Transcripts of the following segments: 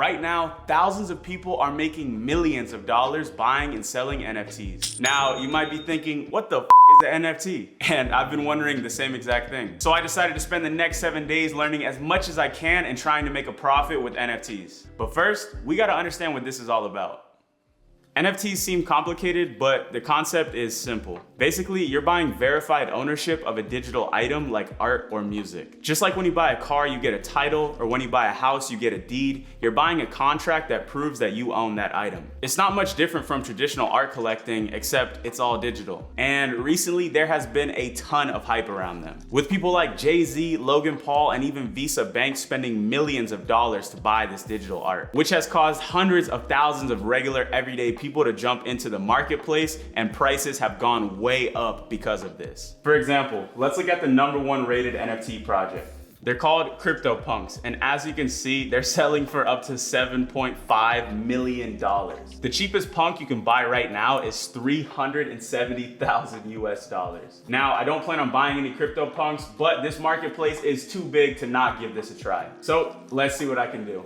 Right now, thousands of people are making millions of dollars buying and selling NFTs. Now, you might be thinking, what the is an NFT? And I've been wondering the same exact thing. So I decided to spend the next 7 days learning as much as I can and trying to make a profit with NFTs. But first, we gotta understand what this is all about. NFTs seem complicated, but the concept is simple. Basically, you're buying verified ownership of a digital item like art or music. Just like when you buy a car, you get a title, or when you buy a house, you get a deed. You're buying a contract that proves that you own that item. It's not much different from traditional art collecting, except it's all digital. And recently, there has been a ton of hype around them, with people like Jay-Z, Logan Paul, and even Visa Bank spending millions of dollars to buy this digital art, which has caused hundreds of thousands of regular, everyday people to jump into the marketplace, and prices have gone way up because of this. For example, let's look at the #1 rated NFT project. They're called CryptoPunks, and as you can see, they're selling for up to $7.5 million. The cheapest punk you can buy right now is $370,000 US. Now, I don't plan on buying any CryptoPunks, but this marketplace is too big to not give this a try. So let's see what I can do.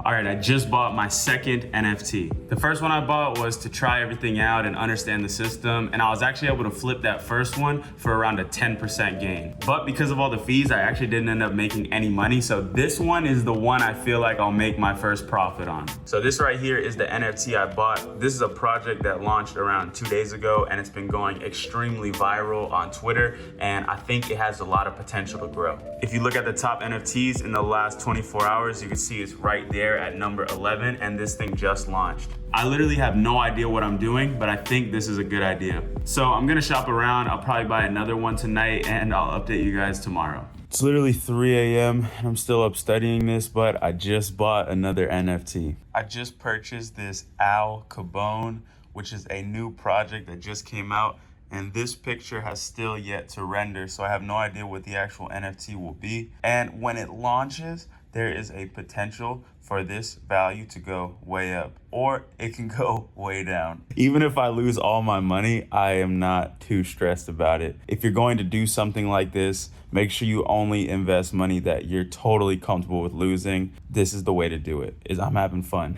All right, I just bought my second NFT. The first one I bought was to try everything out and understand the system, and I was actually able to flip that first one for around a 10% gain. But because of all the fees, I actually didn't end up making any money, so this one is the one I feel like I'll make my first profit on. So this right here is the NFT I bought. This is a project that launched around 2 days ago, and it's been going extremely viral on Twitter, and I think it has a lot of potential to grow. If you look at the top NFTs in the last 24 hours, you can see it's right there at number 11, and this thing just launched. I literally have no idea what I'm doing, but I think this is a good idea. So I'm gonna shop around. I'll probably buy another one tonight, and I'll update you guys tomorrow. It's literally 3 a.m. and I'm still up studying this, but I just bought another NFT. I just purchased this Al Capone, which is a new project that just came out, and this picture has still yet to render, so I have no idea what the actual NFT will be. And when it launches, there is a potential for this value to go way up, or it can go way down. Even if I lose all my money, I am not too stressed about it. If you're going to do something like this, make sure you only invest money that you're totally comfortable with losing. This is the way to do it, is I'm having fun.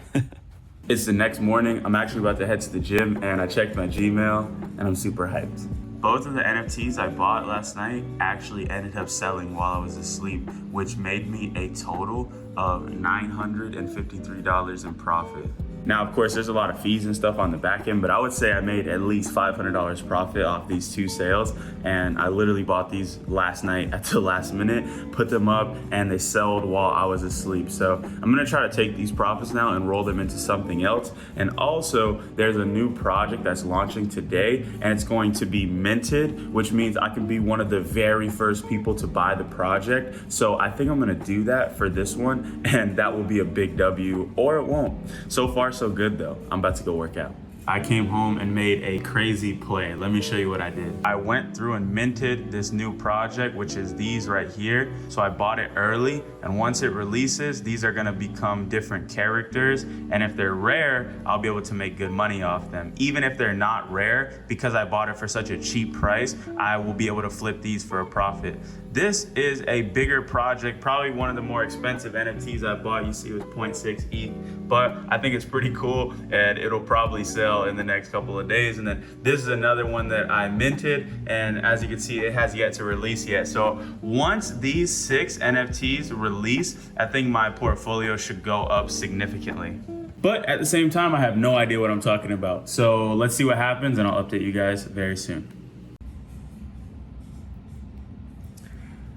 It's the next morning. I'm actually about to head to the gym, and I checked my Gmail, and I'm super hyped. Both of the NFTs I bought last night actually ended up selling while I was asleep, which made me a total of $953 in profit. Now, of course, there's a lot of fees and stuff on the back end, but I would say I made at least $500 profit off these two sales. And I literally bought these last night at the last minute, put them up, and they sold while I was asleep. So I'm gonna try to take these profits now and roll them into something else. And also, there's a new project that's launching today, and it's going to be minted, which means I can be one of the very first people to buy the project. So I think I'm gonna do that for this one, and that will be a big W, or it won't. So far, so good though. I'm about to go work out. I came home and made a crazy play. Let me show you what I did. I went through and minted this new project, which is these right here. So I bought it early, and once it releases, these are gonna become different characters. And if they're rare, I'll be able to make good money off them. Even if they're not rare, because I bought it for such a cheap price, I will be able to flip these for a profit. This is a bigger project, probably one of the more expensive NFTs I bought. You see it was 0.6 ETH, but I think it's pretty cool, and it'll probably sell in the next couple of days. And then this is another one that I minted, and as you can see, it has yet to release yet. So once these 6 NFTs release, I think my portfolio should go up significantly. But at the same time, I have no idea what I'm talking about. So let's see what happens, and I'll update you guys very soon.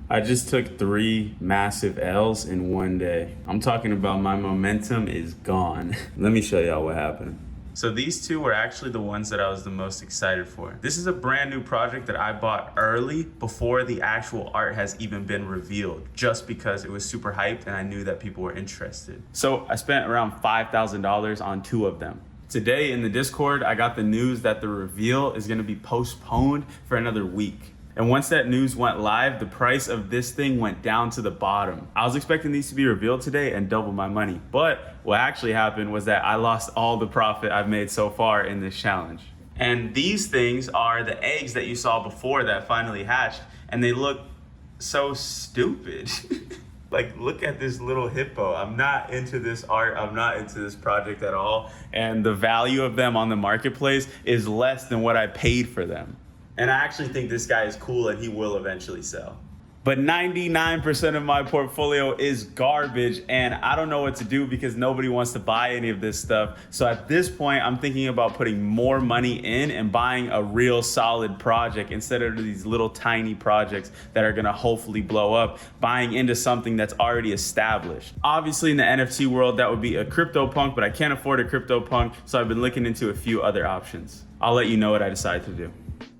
I just took 3 massive L's in one day. I'm talking about my momentum is gone. Let me show y'all what happened. So these two were actually the ones that I was the most excited for. This is a brand new project that I bought early before the actual art has even been revealed, just because it was super hyped and I knew that people were interested. So I spent around $5,000 on 2 of them. Today in the Discord, I got the news that the reveal is gonna be postponed for another week. And once that news went live, the price of this thing went down to the bottom. I was expecting these to be revealed today and double my money. But what actually happened was that I lost all the profit I've made so far in this challenge. And these things are the eggs that you saw before that finally hatched, and they look so stupid. Like, look at this little hippo. I'm not into this art. I'm not into this project at all. And the value of them on the marketplace is less than what I paid for them. And I actually think this guy is cool and he will eventually sell. But 99% of my portfolio is garbage and I don't know what to do because nobody wants to buy any of this stuff. So at this point, I'm thinking about putting more money in and buying a real solid project instead of these little tiny projects that are gonna hopefully blow up, buying into something that's already established. Obviously in the NFT world, that would be a CryptoPunk, but I can't afford a CryptoPunk, so I've been looking into a few other options. I'll let you know what I decide to do.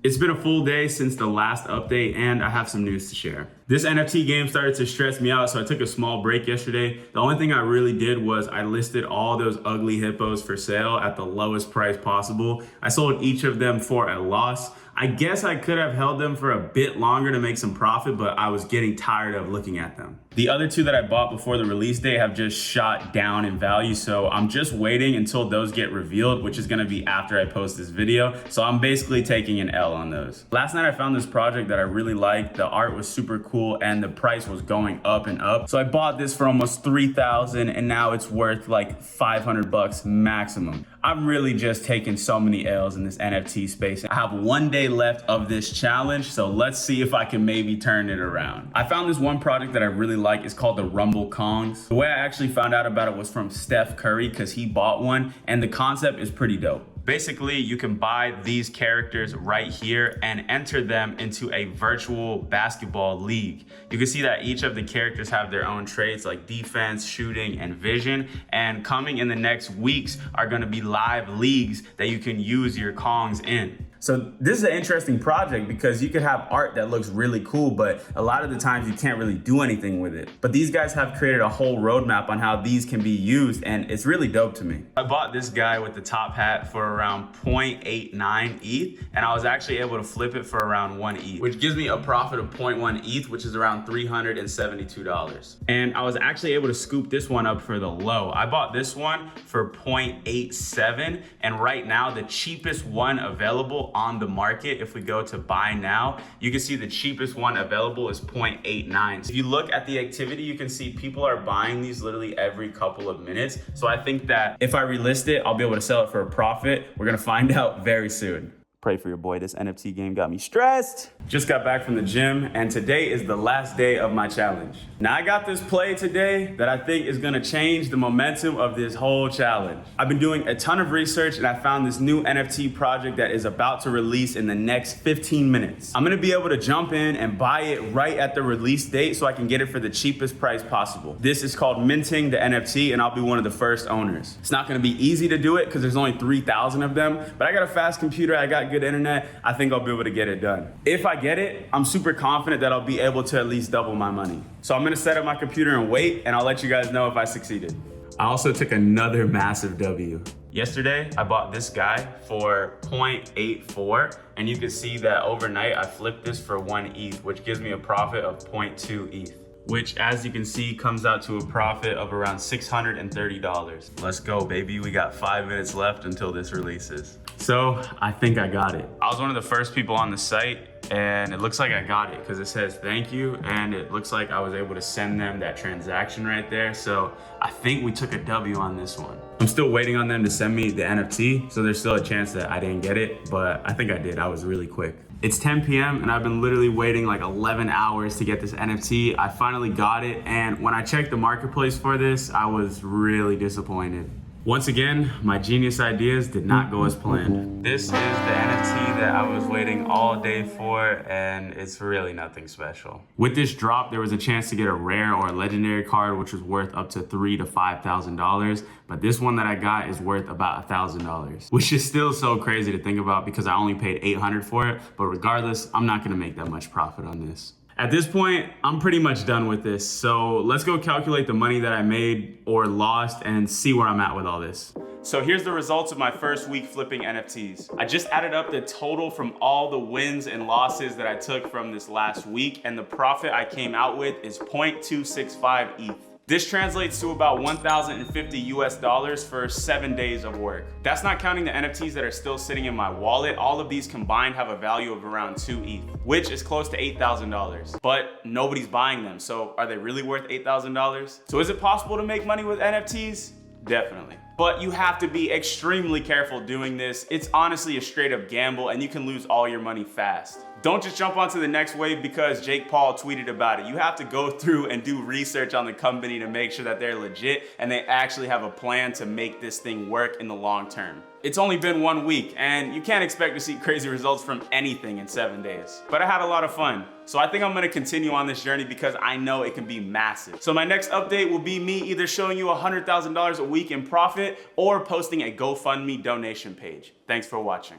It's been a full day since the last update and I have some news to share. This NFT game started to stress me out, so I took a small break yesterday. The only thing I really did was I listed all those ugly hippos for sale at the lowest price possible. I sold each of them for a loss. I guess I could have held them for a bit longer to make some profit, but I was getting tired of looking at them. The other two that I bought before the release date have just shot down in value, so I'm just waiting until those get revealed, which is gonna be after I post this video. So I'm basically taking an L on those. Last night I found this project that I really liked. The art was super cool and the price was going up and up. So I bought this for almost 3,000 and now it's worth like 500 bucks maximum. I'm really just taking so many L's in this NFT space. I have 1 day left of this challenge, so let's see if I can maybe turn it around. I found this one project that I really like. It's called the Rumble Kongs. The way I actually found out about it was from Steph Curry because he bought one and the concept is pretty dope. Basically, you can buy these characters right here and enter them into a virtual basketball league. You can see that each of the characters have their own traits like defense, shooting, and vision. And coming in the next weeks are gonna be live leagues that you can use your Kongs in. So this is an interesting project because you could have art that looks really cool, but a lot of the times you can't really do anything with it. But these guys have created a whole roadmap on how these can be used, and it's really dope to me. I bought this guy with the top hat for around 0.89 ETH, and I was actually able to flip it for around 1 ETH, which gives me a profit of 0.1 ETH, which is around $372. And I was actually able to scoop this one up for the low. I bought this one for 0.87, and right now the cheapest one available on the market, if we go to buy now, you can see the cheapest one available is 0.89. If you look at the activity, you can see people are buying these literally every couple of minutes. So I think that if I relist it, I'll be able to sell it for a profit. We're gonna find out very soon. Pray for your boy. This NFT game got me stressed. Just got back from the gym and today is the last day of my challenge. Now I got this play today that I think is gonna change the momentum of this whole challenge. I've been doing a ton of research and I found this new NFT project that is about to release in the next 15 minutes. I'm gonna be able to jump in and buy it right at the release date so I can get it for the cheapest price possible. This is called minting the NFT and I'll be one of the first owners. It's not gonna be easy to do it because there's only 3,000 of them, but I got a fast computer, I got good internet, I think I'll be able to get it done. If I get it, I'm super confident that I'll be able to at least double my money. So I'm gonna set up my computer and wait, and I'll let you guys know if I succeeded. I also took another massive W. Yesterday, I bought this guy for 0.84, and you can see that overnight I flipped this for 1 ETH, which gives me a profit of 0.2 ETH. Which, as you can see, comes out to a profit of around $630. Let's go, baby. We got 5 minutes left until this releases. So I think I got it. I was one of the first people on the site and it looks like I got it because it says thank you and it looks like I was able to send them that transaction right there. So I think we took a W on this one. I'm still waiting on them to send me the NFT, so there's still a chance that I didn't get it, but I think I did. I was really quick. It's 10 p.m. and I've been literally waiting like 11 hours to get this NFT. I finally got it, and when I checked the marketplace for this, I was really disappointed. Once again, my genius ideas did not go as planned. This is the NFT that I was waiting all day for, and it's really nothing special. With this drop, there was a chance to get a rare or a legendary card, which was worth up to $3,000 to $5,000. But this one that I got is worth about $1,000, which is still so crazy to think about because I only paid $800 for it. But regardless, I'm not gonna make that much profit on this. At this point, I'm pretty much done with this. So let's go calculate the money that I made or lost and see where I'm at with all this. So here's the results of my first week flipping NFTs. I just added up the total from all the wins and losses that I took from this last week, and the profit I came out with is 0.265 ETH. This translates to about 1,050 US dollars for 7 days of work. That's not counting the NFTs that are still sitting in my wallet. All of these combined have a value of around 2 ETH, which is close to $8,000. But nobody's buying them, so are they really worth $8,000? So is it possible to make money with NFTs? Definitely. But you have to be extremely careful doing this. It's honestly a straight up gamble and you can lose all your money fast. Don't just jump onto the next wave because Jake Paul tweeted about it. You have to go through and do research on the company to make sure that they're legit and they actually have a plan to make this thing work in the long term. It's only been 1 week and you can't expect to see crazy results from anything in 7 days. But I had a lot of fun. So I think I'm gonna continue on this journey because I know it can be massive. So my next update will be me either showing you $100,000 a week in profit or posting a GoFundMe donation page. Thanks for watching.